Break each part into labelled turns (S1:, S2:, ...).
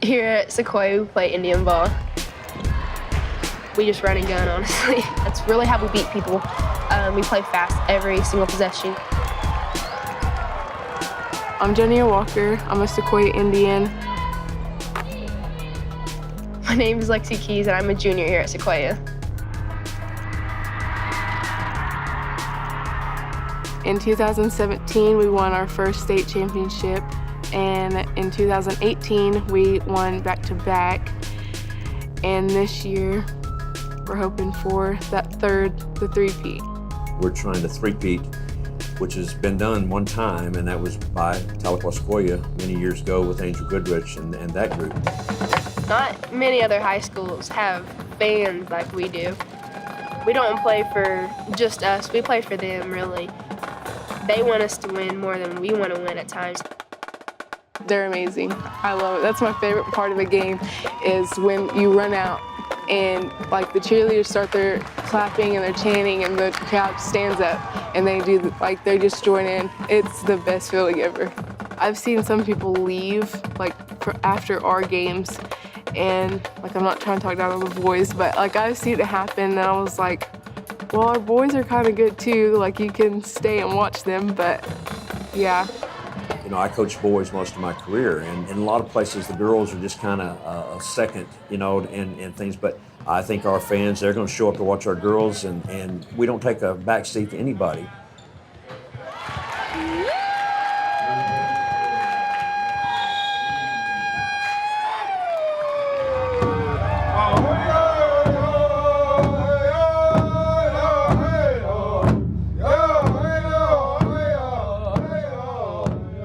S1: Here at Sequoyah, we play Indian ball. We just run and gun, honestly. That's really how we beat people. We play fast every single possession.
S2: I'm Jania Walker. I'm a Sequoyah Indian.
S1: My name is Lexi Keys, and I'm a junior here at Sequoyah.
S2: In 2017, we won our first state championship, and in 2018, we won back-to-back. And this year, we're hoping for the three-peat.
S3: We're trying to three-peat, which has been done one time, and that was by Sequoyah many years ago with Angel Goodrich and that group.
S1: Not many other high schools have fans like we do. We don't play for just us, we play for them, really. They want us to win more than we want to win at times.
S2: They're amazing. I love it. That's my favorite part of a game is when you run out and like the cheerleaders start their clapping and they're chanting and the crowd stands up and they do like they just join in. It's the best feeling ever. I've seen some people leave like after our games and like I'm not trying to talk down on the boys, but like I've seen it happen and I was like, well, our boys are kind of good too. Like you can stay and watch them, but yeah.
S3: You know, I coached boys most of my career, and in a lot of places the girls are just kind of a second, you know, and things. But I think our fans, they're going to show up to watch our girls, and we don't take a back seat to anybody.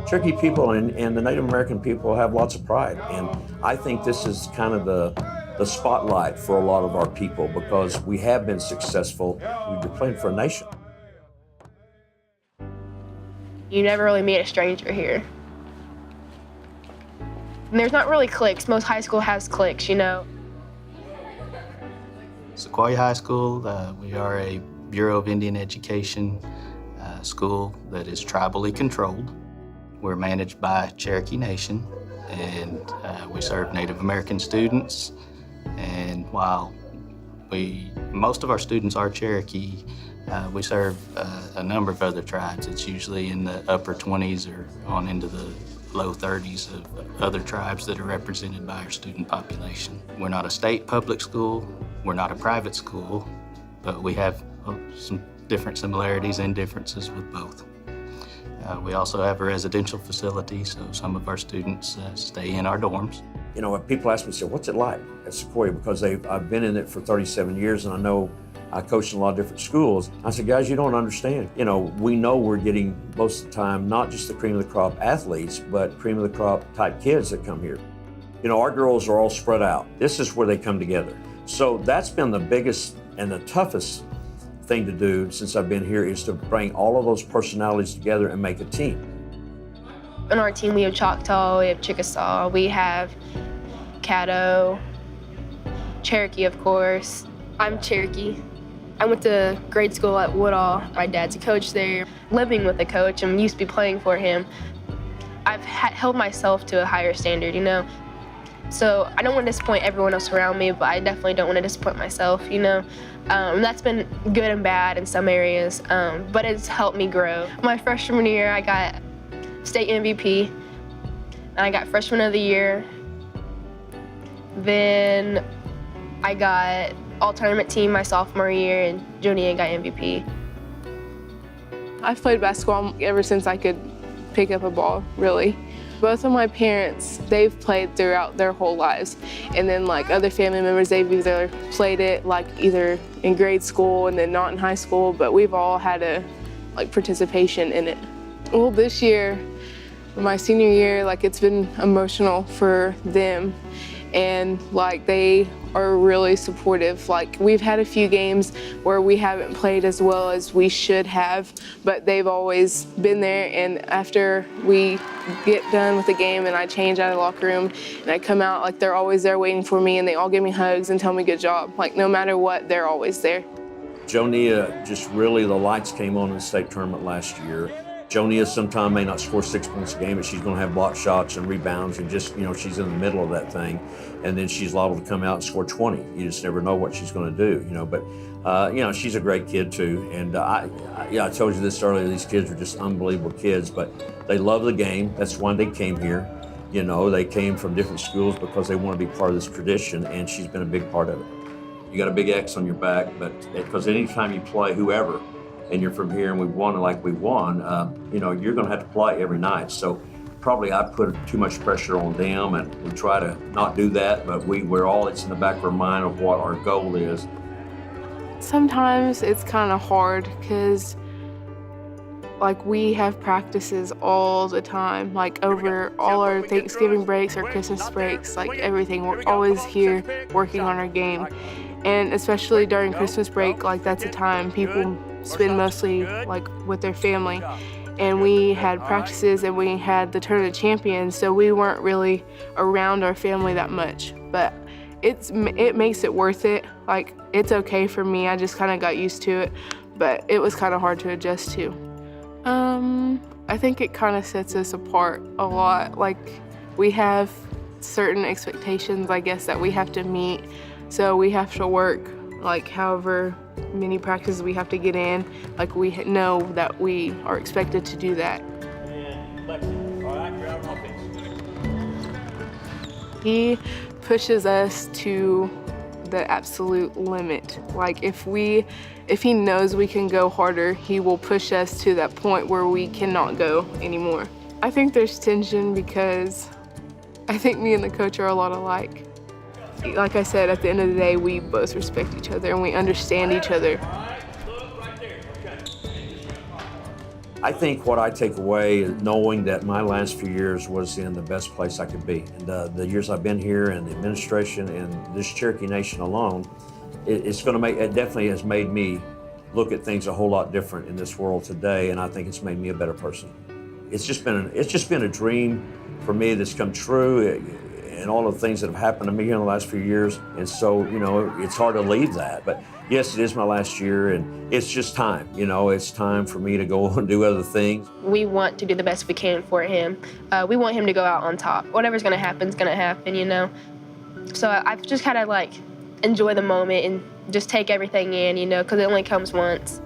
S3: Cherokee people and the Native American people have lots of pride, and I think this is kind of the spotlight for a lot of our people because we have been successful. We've been playing for a nation.
S1: You never really meet a stranger here. And there's not really cliques. Most high school has cliques, you know.
S4: Sequoyah High School, we are a Bureau of Indian Education school that is tribally controlled. We're managed by Cherokee Nation, and we serve Native American students. And while most of our students are Cherokee, we serve a number of other tribes. It's usually in the upper 20s or on into the low 30s of other tribes that are represented by our student population. We're not a state public school, we're not a private school, but we have some different similarities and differences with both. We also have a residential facility, so some of our students stay in our dorms.
S3: You know, when people ask me, say, what's it like at Sequoyah? Because I've been in it for 37 years, and I know I coached in a lot of different schools. I said, guys, you don't understand. You know, we know we're getting most of the time, not just the cream of the crop athletes, but cream of the crop type kids that come here. You know, our girls are all spread out. This is where they come together. So that's been the biggest and the toughest thing to do since I've been here is to bring all of those personalities together and make a team.
S1: On our team, we have Choctaw, we have Chickasaw, we have Caddo, Cherokee, of course. I'm Cherokee. I went to grade school at Woodall. My dad's a coach there. Living with a coach and used to be playing for him, I've held myself to a higher standard, you know? So I don't want to disappoint everyone else around me, but I definitely don't want to disappoint myself, you know? That's been good and bad in some areas, but it's helped me grow. My freshman year, I got state MVP, and I got freshman of the year. Then I got all-tournament team my sophomore year, and Joniah got MVP.
S2: I've played basketball ever since I could pick up a ball, really. Both of my parents, they've played throughout their whole lives. And then like other family members, they've either played it like either in grade school and then not in high school, but we've all had a participation in it. Well, this year, my senior year, like it's been emotional for them. And like they are really supportive. Like we've had a few games where we haven't played as well as we should have, but they've always been there. And after we get done with the game and I change out of the locker room and I come out, like they're always there waiting for me and they all give me hugs and tell me good job. Like no matter what, they're always there.
S3: Joniah, just really the lights came on in the state tournament last year. Jonia sometimes may not score 6 points a game, but she's going to have block shots and rebounds and just, she's in the middle of that thing. And then she's liable to come out and score 20. You just never know what she's going to do, But, she's a great kid too. And I told you this earlier, these kids are just unbelievable kids, but they love the game. That's why they came here. They came from different schools because they want to be part of this tradition, and she's been a big part of it. You got a big X on your back, but because anytime you play whoever, and you're from here and we've won like we won, you're going to have to play every night. So probably I put too much pressure on them, and we try to not do that, but it's in the back of our mind of what our goal is.
S2: Sometimes it's kind of hard because we have practices all the time, over all our Thanksgiving breaks, our Christmas breaks, everything. We're always here working on our game. And especially during Christmas break, that's a time people spend mostly with their family. And we had practices and we had the Tournament of Champions, so we weren't really around our family that much. But it makes it worth it. It's okay for me, I just kind of got used to it, but it was kind of hard to adjust to. I think it kind of sets us apart a lot. We have certain expectations, I guess, that we have to meet. So we have to work, however many practices we have to get in. We know that we are expected to do that. He pushes us to the absolute limit. If he knows we can go harder, he will push us to that point where we cannot go anymore. I think there's tension because I think me and the coach are a lot alike. Like I said, at the end of the day, we both respect each other and we understand each other.
S3: I think what I take away is knowing that my last few years was in the best place I could be. And the years I've been here and the administration and this Cherokee Nation alone, it definitely has made me look at things a whole lot different in this world today, and I think it's made me a better person. It's just been a dream for me that's come true, and all of the things that have happened to me in the last few years. And so, it's hard to leave that. But yes, it is my last year, and it's just time. It's time for me to go and do other things.
S1: We want to do the best we can for him. We want him to go out on top. Whatever's going to happen is going to happen, So I've just kind of enjoy the moment and just take everything in, because it only comes once.